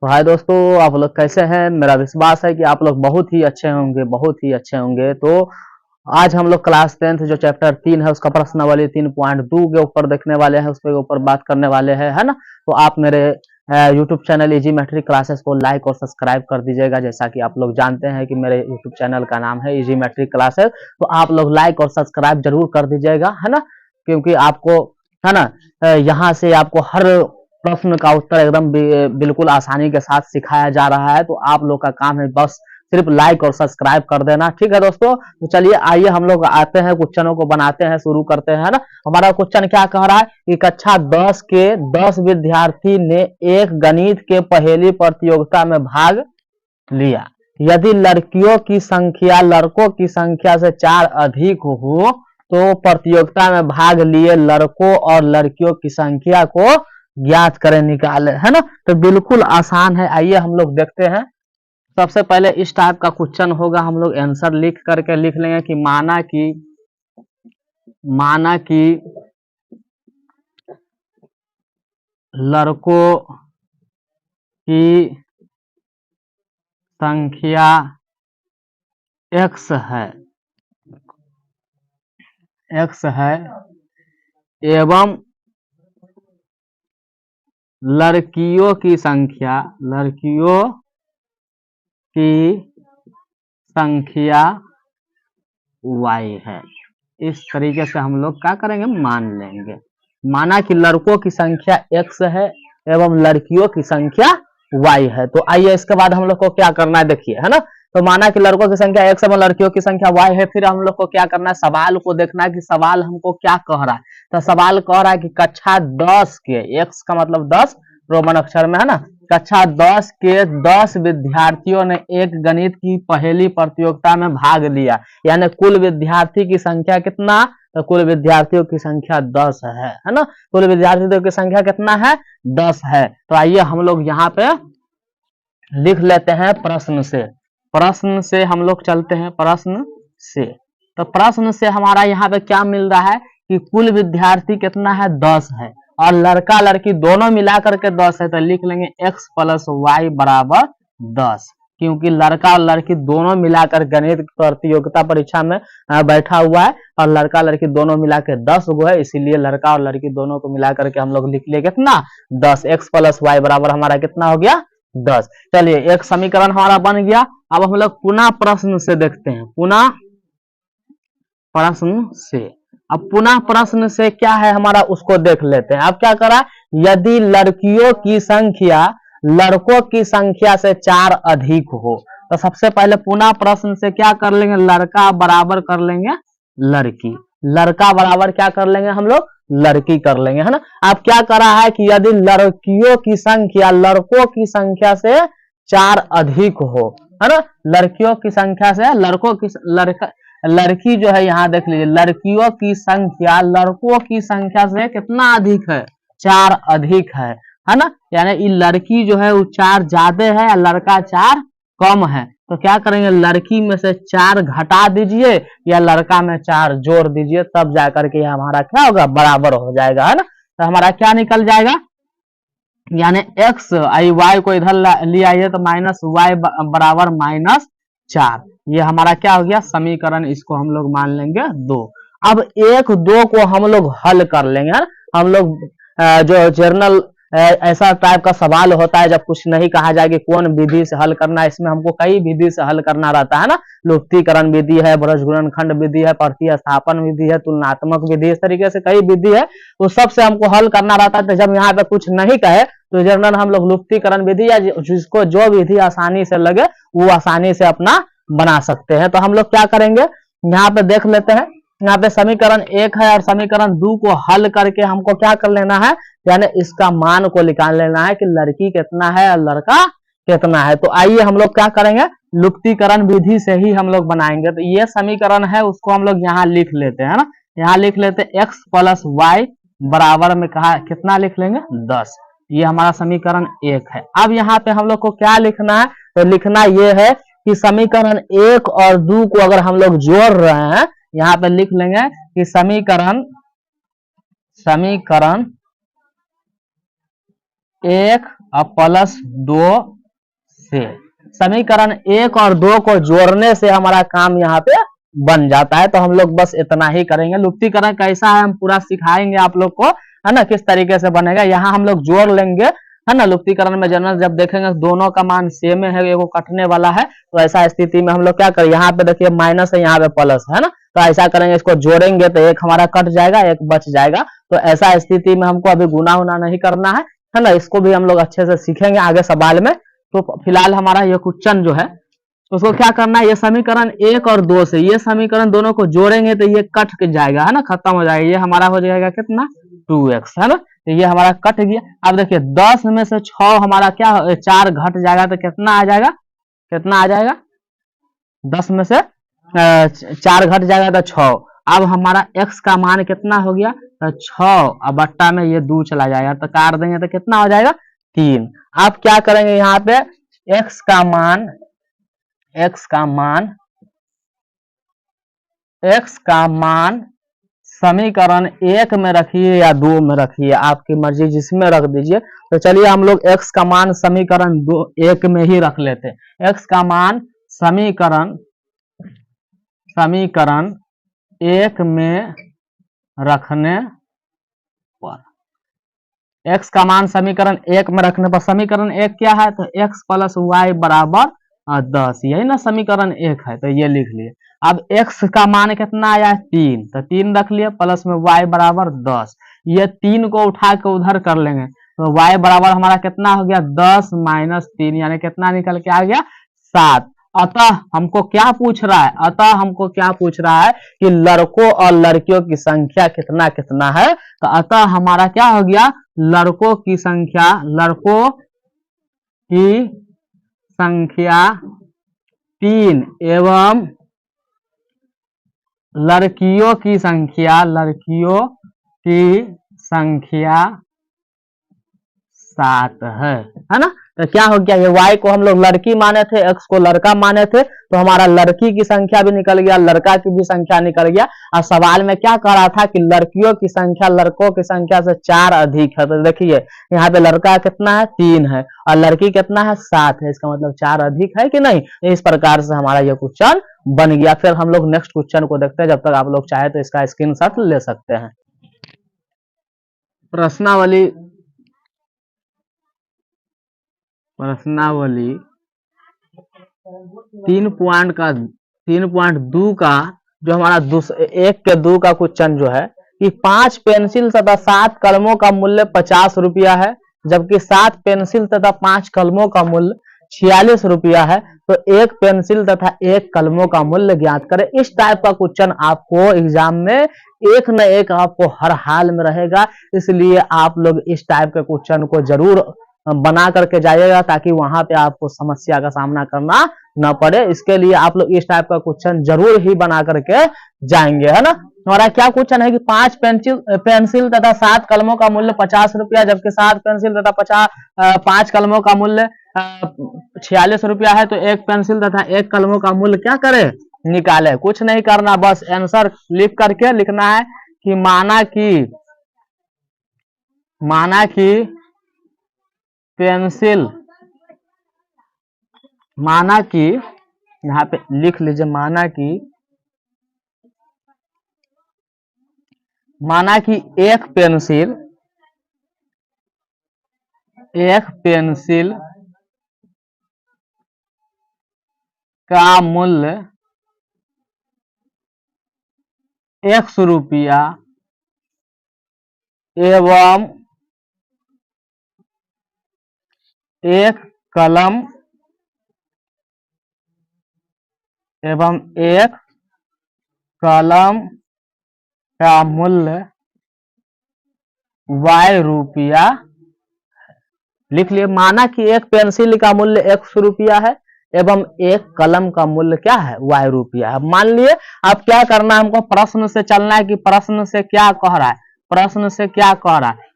तो हाय दोस्तों, आप लोग कैसे हैं। मेरा विश्वास है कि आप लोग बहुत ही अच्छे होंगे, बहुत ही अच्छे होंगे। तो आज हम लोग क्लास 10th जो चैप्टर 3 है उसका प्रश्नावली 3.2 के ऊपर देखने वाले हैं, उसके ऊपर बात करने वाले हैं, है ना। तो आप मेरे YouTube channel Easy Matric Classes को लाइक और सब्सक्राइब कर दीजिएगा। जैसा कि आप लोग जानते हैं कि मेरे यूट्यूब चैनल का नाम है इजी मैट्रिक क्लासेस, तो आप लोग लाइक और सब्सक्राइब जरूर कर दीजिएगा, है ना। क्योंकि आपको, है ना, यहाँ से आपको हर प्रश्न का उत्तर एकदम बिल्कुल आसानी के साथ सिखाया जा रहा है। तो आप लोग का काम है बस सिर्फ लाइक और सब्सक्राइब कर देना, ठीक है दोस्तों। तो चलिए आइए हम लोग आते हैं, क्वेश्चनों को बनाते हैं, शुरू करते हैं, है ना। हमारा क्वेश्चन क्या कह रहा है कि कक्षा 10 के 10 विद्यार्थी ने एक गणित के पहेली प्रतियोगिता में भाग लिया। यदि लड़कियों की संख्या लड़कों की संख्या से 4 अधिक हो तो प्रतियोगिता में भाग लिए लड़कों और लड़कियों की संख्या को ज्ञात करें, निकाले, है ना। तो बिल्कुल आसान है, आइए हम लोग देखते हैं। सबसे पहले इस टाइप का क्वेश्चन होगा, हम लोग आंसर लिख करके लिख लेंगे कि माना कि लड़कों की संख्या x है एवं लड़कियों की संख्या y है। इस तरीके से हम लोग क्या करेंगे, मान लेंगे। माना कि लड़कों की संख्या x है एवं लड़कियों की संख्या y है। तो आइए इसके बाद हम लोग को क्या करना है, देखिए, है ना। तो माना कि लड़कों की संख्या x एवं लड़कियों की संख्या y है। फिर हम लोग को क्या करना है, सवाल को देखना है कि सवाल हमको क्या कह रहा है। तो सवाल कह रहा है कि कक्षा 10 के, x का मतलब 10 रोमन अक्षर में, है ना। कक्षा 10 के 10 विद्यार्थियों ने एक गणित की पहेली प्रतियोगिता में भाग लिया। यानी कुल विद्यार्थी की संख्या कितना, तो कुल विद्यार्थियों की संख्या 10 है ना। कुल विद्यार्थियों की संख्या कितना है, 10 है। तो आइए हम लोग यहाँ पे लिख लेते हैं प्रश्न से हम लोग चलते हैं प्रश्न से। तो प्रश्न से हमारा यहाँ पे क्या मिल रहा है कि कुल विद्यार्थी कितना है, 10 है, और लड़का लड़की दोनों मिलाकर के 10 है। तो लिख लेंगे x + y बराबर 10, क्योंकि लड़का और लड़की दोनों मिलाकर गणित प्रतियोगिता परीक्षा में बैठा हुआ है, और लड़का लड़की दोनों मिलाकर 10 गो है, इसीलिए लड़का और लड़की दोनों को मिलाकर के हम लोग लिख लिए कितना, 10। x + y बराबर हमारा कितना हो गया, 10। चलिए एक समीकरण हमारा बन गया। अब हम लोग पुनः प्रश्न से देखते हैं, पुनः प्रश्न से। अब पुनः प्रश्न से क्या है हमारा, उसको देख लेते हैं। अब क्या करा, यदि लड़कियों की संख्या लड़कों की संख्या से 4 अधिक हो, तो सबसे पहले पुनः प्रश्न से क्या कर लेंगे, लड़का बराबर कर लेंगे लड़की, लड़का बराबर क्या कर लेंगे हम लोग, लड़की कर लेंगे, है ना। अब क्या करा है कि यदि लड़कियों की संख्या लड़कों की संख्या से 4 अधिक हो, है ना। लड़कियों की संख्या से लड़कों की लड़की जो है, यहाँ देख लीजिए, लड़कियों की संख्या लड़कों की संख्या से कितना अधिक है, 4 अधिक है ना। यानी लड़की जो है वो 4 ज्यादा है और लड़का 4 कम है। तो क्या करेंगे, लड़की में से 4 घटा दीजिए या लड़का में 4 जोड़ दीजिए, तब जाकर के हमारा क्या होगा, बराबर हो जाएगा, है ना। तो हमारा क्या निकल जाएगा, यानी x आई y को इधर ले आइए तो -y बराबर -4। ये हमारा क्या हो गया, समीकरण, इसको हम लोग मान लेंगे 2। अब 1, 2 को हम लोग हल कर लेंगे, है। हम लोग जो जर्नल ऐसा टाइप का सवाल होता है जब कुछ नहीं कहा जाए कि कौन विधि से हल करना है, इसमें हमको कई विधि से हल करना रहता है ना। लुप्तीकरण विधि है, ब्रज गुणनखंड विधि है, प्रतिस्थापन विधि है, तुलनात्मक विधि, इस तरीके से कई विधि है। तो सबसे हमको हल करना रहता है। तो जब यहाँ पे कुछ नहीं कहे तो जनरल हम लोग लुप्तीकरण विधि या जिसको जो विधि आसानी से लगे वो आसानी से अपना बना सकते हैं। तो हम लोग क्या करेंगे, यहाँ पे देख लेते हैं। यहाँ पे समीकरण 1 है और समीकरण 2 को हल करके हमको क्या कर लेना है, यानी इसका मान को निकाल लेना है कि लड़की कितना है और लड़का कितना है। तो आइए हम लोग क्या करेंगे, लुप्तीकरण विधि से ही हम लोग बनाएंगे। तो ये समीकरण है, उसको हम लोग यहाँ लिख लेते हैं ना। यहाँ लिख लेते हैं x + y बराबर में कहा कितना लिख लेंगे, 10। ये हमारा समीकरण 1 है। अब यहाँ पे हम लोग को क्या लिखना है, तो लिखना ये है कि समीकरण 1 और 2 को अगर हम लोग जोड़ रहे हैं, यहाँ पे लिख लेंगे कि समीकरण 1 अब प्लस 2 से समीकरण 1 और 2 को जोड़ने से हमारा काम यहाँ पे बन जाता है। तो हम लोग बस इतना ही करेंगे। लुप्तीकरण कैसा है हम पूरा सिखाएंगे आप लोग को, है ना, किस तरीके से बनेगा। यहाँ हम लोग जोड़ लेंगे, है ना। लुप्तीकरण में जनरल जब देखेंगे दोनों का मान सेम है, एगो कटने वाला है, तो ऐसा स्थिति में हम लोग क्या करें, यहाँ पे देखिए माइनस है, यहाँ पे प्लस है ना, तो ऐसा करेंगे, इसको जोड़ेंगे तो एक हमारा कट जाएगा, एक बच जाएगा। तो ऐसा स्थिति में हमको अभी गुना उना नहीं करना है ना। इसको भी हम लोग अच्छे से सीखेंगे आगे सवाल में। तो फिलहाल हमारा ये क्वेश्चन जो है उसको क्या करना है, ये समीकरण 1 और 2 से ये समीकरण दोनों को जोड़ेंगे तो ये कट के जाएगा, है ना, खत्म हो जाएगा। ये हमारा हो जाएगा कितना, 2x, है ना। तो ये हमारा कट गया। अब देखिए 10 में से 6 हमारा क्या 4 घट जाएगा तो कितना आ जाएगा, कितना आ जाएगा, 10 में से 4 घट जाएगा तो 6। अब हमारा x का मान कितना हो गया, तो 6, अब बट्टा में ये 2 चला जाएगा, तो काट देंगे तो कितना हो जाएगा, 3। अब क्या करेंगे, यहाँ पे x का मान समीकरण 1 में रखिए या 2 में रखिए, आपकी मर्जी, जिसमें रख दीजिए। तो चलिए हम लोग x का मान समीकरण 1 में ही रख लेते हैं। x का मान समीकरण 1 में रखने पर, x का मान समीकरण 1 में रखने पर, समीकरण 1 क्या है, तो x प्लस वाई बराबर 10, यही ना समीकरण 1 है, तो ये लिख लिए। अब x का मान कितना आया, 3, तो 3 रख लिए, प्लस में y बराबर 10, ये 3 को उठा के उधर कर लेंगे, तो y बराबर हमारा कितना हो गया, 10 माइनस 3, यानी कितना निकल के आ गया, 7। अतः हमको क्या पूछ रहा है, कि लड़कों और लड़कियों की संख्या कितना कितना है। तो अतः हमारा क्या हो गया, लड़कों की संख्या 3 एवं लड़कियों की संख्या 7 है ना। तो क्या हो गया, ये y को हम लोग लड़की माने थे, x को लड़का माने थे, तो हमारा लड़की की संख्या भी निकल गया, लड़का की भी संख्या निकल गया। और सवाल में क्या कह रहा था कि लड़कियों की संख्या लड़कों की संख्या से 4 अधिक है। तो देखिए यहाँ पे लड़का कितना है, 3 है, और लड़की कितना है, 7 है, इसका मतलब 4 अधिक है कि नहीं। इस प्रकार से हमारा ये क्वेश्चन बन गया। फिर हम लोग नेक्स्ट क्वेश्चन को देखते हैं, जब तक आप लोग चाहे तो इसका स्क्रीनशॉट ले सकते हैं। प्रश्नावली 3.2 का जो हमारा 1 के 2 का क्वेश्चन जो है कि 5 पेंसिल तथा 7 कलमों का मूल्य 50 रुपया है, जबकि 7 पेंसिल तथा 5 कलमों का मूल्य 46 रुपया है। तो 1 पेंसिल तथा 1 कलमों का मूल्य ज्ञात करें। इस टाइप का क्वेश्चन आपको एग्जाम में एक न एक आपको हर हाल में रहेगा, इसलिए आप लोग इस टाइप के क्वेश्चन को जरूर बना करके जाइएगा, ताकि वहां पे आपको समस्या का सामना करना न पड़े। इसके लिए आप लोग इस टाइप का क्वेश्चन जरूर ही बना करके जाएंगे, है ना। हमारा क्या क्वेश्चन है कि 5 पेंसिल तथा 7 कलमों का मूल्य 50 रुपया, जबकि 7 पेंसिल तथा 5 कलमों का मूल्य 46 रुपया है। तो 1 पेंसिल तथा 1 कलमों का मूल्य क्या करे, निकाले। कुछ नहीं करना, बस आंसर लिख करके लिखना है कि माना कि पेंसिल, यहाँ पे लिख लीजिए, माना कि एक पेंसिल का मूल्य 100 रुपया एवं 1 कलम का मूल्य y रुपया। लिख लिए, माना कि एक पेंसिल का मूल्य 100 रुपया है एवं 1 कलम का मूल्य क्या है, y रुपया है। मान लिए अब क्या करना है, हमको प्रश्न से चलना है कि प्रश्न से क्या कह रहा है,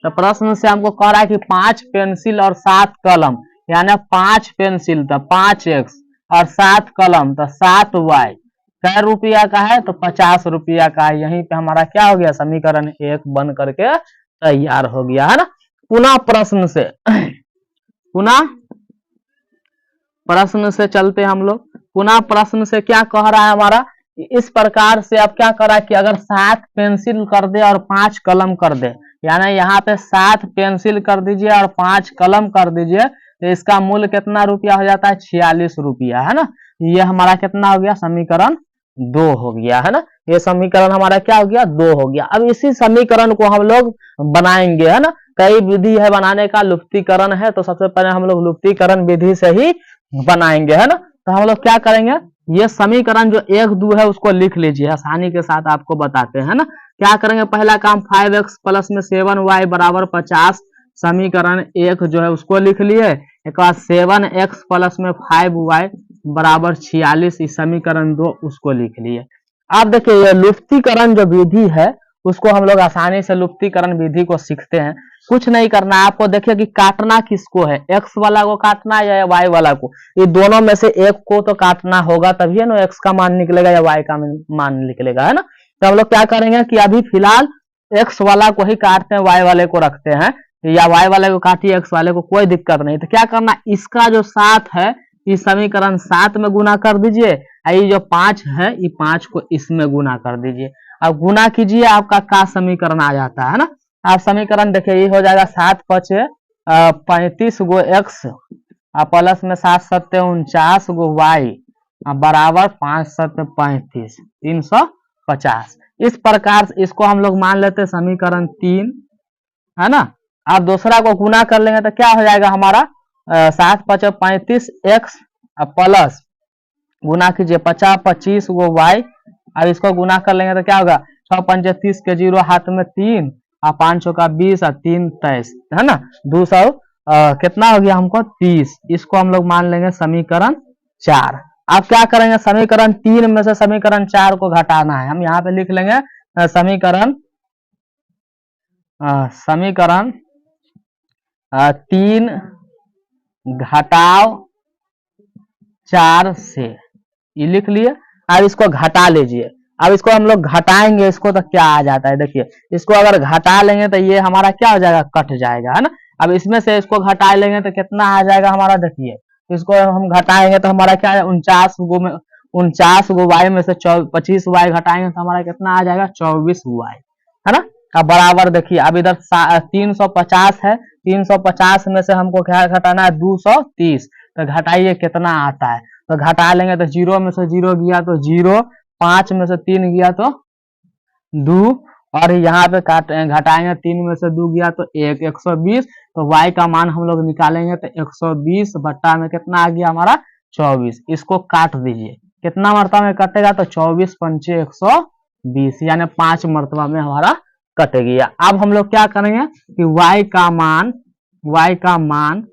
तो प्रश्न से हमको कह रहा है कि 5 पेंसिल और 7 कलम, यानी 5 पेंसिल तो 5x और 7 कलम तो 7y कै रुपया का है, तो 50 रुपया का है। यहीं पे हमारा क्या हो गया, समीकरण 1 बन करके तैयार हो गया, है ना। पुनः प्रश्न से पुनः प्रश्न से चलते हम लोग। पुनः प्रश्न से क्या कह रहा है हमारा, इस प्रकार से अब क्या कर रहा है कि अगर 7 पेंसिल कर दे और 5 कलम कर दे, यानी यहाँ पे 7 पेंसिल कर दीजिए और 5 कलम कर दीजिए, तो इसका मूल्य कितना रुपया हो जाता है, 46 रुपया, है ना। ये हमारा कितना हो गया, समीकरण 2 हो गया, है ना। ये समीकरण हमारा क्या हो गया, 2 हो गया। अब इसी समीकरण को हम लोग बनाएंगे, है ना। कई विधि है बनाने का, लुप्तीकरण है, तो सबसे पहले हम लोग लुप्तीकरण विधि से ही बनाएंगे, है ना। तो हम लोग क्या करेंगे, ये समीकरण जो 1 2 है उसको लिख लीजिए, आसानी के साथ आपको बताते हैं ना। क्या करेंगे, पहला काम 5x प्लस में 7y बराबर 50, समीकरण 1 जो है उसको लिख लिए। एक बार 7x प्लस में 5y बराबर 46, इस समीकरण 2 उसको लिख लिए। अब देखिए ये लुप्तीकरण जो विधि है उसको हम लोग आसानी से लुप्तीकरण विधि को सीखते हैं। कुछ नहीं करना है आपको, देखिए कि काटना किसको है, x वाला को काटना है या y वाला को, ये दोनों में से एक को तो काटना होगा, तभी ना x का मान निकलेगा या y का मान निकलेगा, है ना। तो हम लोग क्या करेंगे कि अभी फिलहाल x वाला को ही काटते हैं, y वाले को रखते हैं, या y वाले को काटिए x वाले को, कोई दिक्कत नहीं। तो क्या करना, इसका जो 7 है इस समीकरण 7 में गुना कर दीजिए, ये जो 5 है ये 5 को इसमें गुना कर दीजिए। अब गुना कीजिए, आपका का समीकरण आ जाता है ना। आप समीकरण देखिए ये हो जाएगा 7 5 35 गो x प्लस में 7 7 49 गो y बराबर 5 7 35 350। इस प्रकार से इसको हम लोग मान लेते हैं समीकरण 3, है ना। आप दूसरा को गुना कर लेंगे तो क्या हो जाएगा हमारा, 7 5 35 x प्लस गुना कीजिए 50 25 गो y। अब इसको गुना कर लेंगे तो क्या होगा, 6 5 30 के 0 हाथ में 3 और 5 का 20 और 3 23, है ना। 200 कितना हो गया हमको 30। इसको हम लोग मान लेंगे समीकरण 4। अब क्या करेंगे, समीकरण 3 में से समीकरण 4 को घटाना है। हम यहाँ पे लिख लेंगे समीकरण 3 घटाव 4 से, ये लिख लिए। अब इसको घटा लीजिए। अब इसको हम लोग घटाएंगे, इसको तो क्या आ जाता है, देखिए इसको अगर घटा लेंगे तो ये हमारा क्या हो जाएगा, कट जाएगा, है ना। अब इसमें से इसको घटा लेंगे तो कितना आ जाएगा हमारा, देखिए इसको हम घटाएंगे तो हमारा क्या है, 49 गो y में से 25 y घटाएंगे तो हमारा कितना आ जाएगा, 24 y, है ना। अब बराबर देखिए, अब इधर 350 है, 350 में से हमको क्या घटाना है, 230। तो घटाइए कितना आता है, तो घटा लेंगे तो 0 में से 0 गया तो 0, 5 में से 3 गया तो 2, और यहाँ पे घटाएंगे 3 में से 2 गया तो 1, 120। तो y का मान हम लोग निकालेंगे तो 120 बट्टा में कितना आ गया हमारा, 24। इसको काट दीजिए, कितना मरतबा में कटेगा, तो 24 पंचे 120, यानी 5 मरतबा में हमारा कट गया। अब हम लोग क्या करेंगे कि y का मान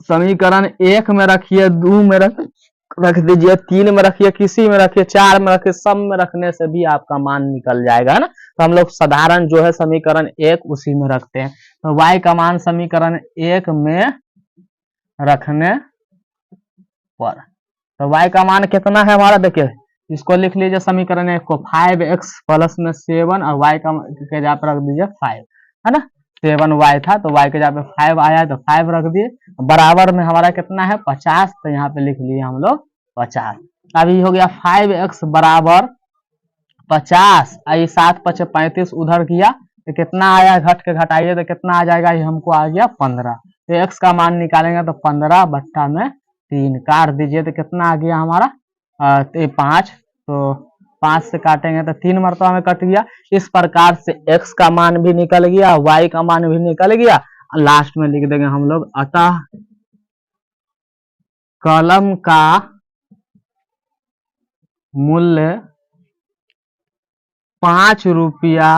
समीकरण 1 में रखिए, 2 में रख दीजिए, 3 में रखिए, किसी में रखिए, 4 में रखिए, सब में रखने से भी आपका मान निकल जाएगा, है ना। तो हम लोग साधारण जो है समीकरण 1 उसी में रखते हैं। तो y का मान समीकरण 1 में रखने पर, तो y का मान कितना है हमारा, देखिए इसको लिख लीजिए समीकरण 1 को, 5x प्लस में 7 और y का जगह पर रख दीजिए 5, है ना। 7y था तो y के जगह पे 5 आया तो 5 रख दिए, बराबर में हमारा कितना है 50, तो यहाँ पे लिख लिए हम लोग 50। अब ये हो गया 5x बराबर 50, ये 7 5 35 उधर किया तो कितना आया, घट के घटाइए तो कितना आ जाएगा, ये हमको आ गया 15। तो x का मान निकालेंगे तो 15 बट्टा में 3 काट दीजिए तो कितना आ गया हमारा 5। तो 5 से काटेंगे तो 3 मरतबा में कट गया। इस प्रकार से x का मान भी निकल गया, y का मान भी निकल गया। लास्ट में लिख देंगे हम लोग, अतः कलम का मूल्य 5 रुपया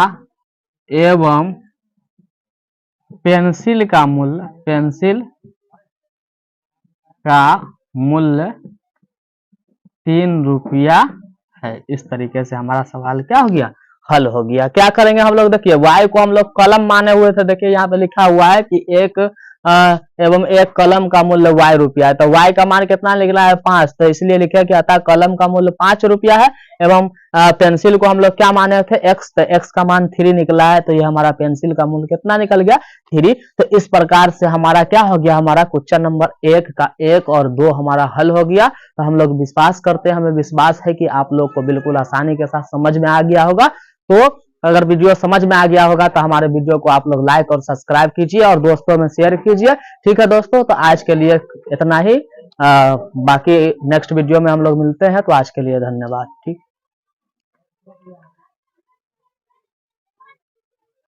एवं पेंसिल का मूल्य 3 रुपया है। इस तरीके से हमारा सवाल क्या हो गया, हल हो गया। क्या करेंगे हम लोग, देखिए y को हम लोग कलम माने हुए थे, देखिए यहाँ पे लिखा हुआ है कि एक एवं एक कलम का मूल्य y रुपया है, तो y का मान कितना निकला है 5, तो इसलिए लिखे कि अतः कलम का मूल्य 5 रुपया है। एवं पेंसिल को हम लोग क्या माने थे x, तो x का मान 3 निकला है, तो ये हमारा पेंसिल का मूल्य कितना निकल गया 3। तो इस प्रकार से हमारा क्या हो गया, हमारा क्वेश्चन नंबर 1 का 1 और 2 हमारा हल हो गया। तो हम लोग विश्वास करते हैं, हमें विश्वास है कि आप लोग को बिल्कुल आसानी के साथ समझ में आ गया होगा। तो अगर वीडियो समझ में आ गया होगा तो हमारे वीडियो को आप लोग लाइक और सब्सक्राइब कीजिए और दोस्तों में शेयर कीजिए। ठीक है दोस्तों, तो आज के लिए इतना ही। बाकी नेक्स्ट वीडियो में हम लोग मिलते हैं, तो आज के लिए धन्यवाद। ठीक।